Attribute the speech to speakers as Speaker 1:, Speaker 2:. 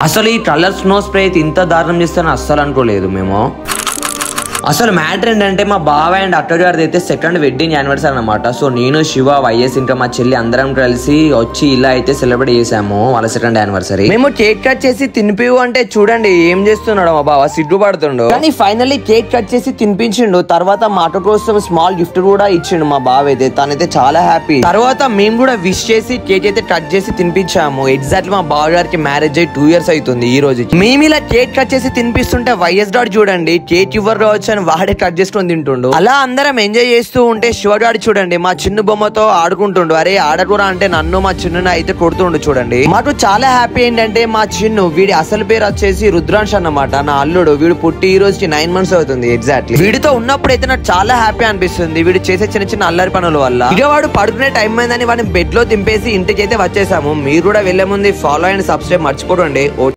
Speaker 1: అసలు ఈ colour snow spray అయితే ఇంత దారుణం చేస్తానని అస్సలు అనుకోలేదు మేము. అసలు మ్యాటర్ ఏంటంటే మా బావ అండ్ అత్తయ్య గారిది అయితే సెకండ్ వెడ్డింగ్ యానివర్సరీ అనమాట. సో నేను శివ వైఎస్ ఇంకా మా చెల్లి అందరం కలిసి వచ్చి ఇలా అయితే సెలబ్రేట్ చేసాము వాళ్ళ సెకండ్ యానివర్సరీ. మేము కేక్ కట్ చేసి తినిపివు అంటే చూడండి ఏం చేస్తున్నాడు మా బావ, సిగ్గుపడుతుండు. కానీ ఫైనల్లీ కేక్ కట్ చేసి తినిపించిండు. తర్వాత మా అక్క కోసం స్మాల్ గిఫ్ట్ కూడా ఇచ్చిండు మా బావ అయితే. తనైతే చాలా హ్యాపీ. తర్వాత మేము కూడా విష్ చేసి కేక్ అయితే కట్ చేసి తినిపించాము. ఎగ్జాక్ట్లీ మా బావ గారికి మ్యారేజ్ అయ్యి 2 years అవుతుంది ఈ రోజు. మేము ఇలా కేక్ కట్ చేసి తినిపిస్తుంటే వైఎస్ డాడ్ చూడండి కేక్ ఇవ్వరు కావచ్చు వాడే కట్ చేసుకొని తింటుండు. అలా అందరం ఎంజాయ్ చేస్తూ ఉంటే శివగాడు చూడండి మా చిన్న బొమ్మతో ఆడుకుంటుండు. అరే ఆడకూర అంటే నన్ను మా చిన్న అయితే కొడుతుండు చూడండి. మాకు చాలా హ్యాపీ ఏంటంటే మా చిన్ను వీడి అసలు పేరు వచ్చేసి రుద్రాంశ్ అన్నమాట. నా అల్లుడు. వీడు పుట్టి ఈ రోజుకి 9 months అవుతుంది ఎగ్జాక్ట్లీ. వీడితో ఉన్నప్పుడు అయితే నాకు చాలా హ్యాపీ అనిపిస్తుంది. వీడు చేసే చిన్న చిన్న అల్లరి పనుల వల్ల. ఇక వాడు పడుకునే టైం అయిందని వాడిని బెడ్ లో దింపేసి ఇంటికి అయితే వచ్చేసాము. మీరు కూడా వెళ్లే ముందు ఫాలో అండ్ సబ్స్క్రైబ్ మర్చిపోకండి.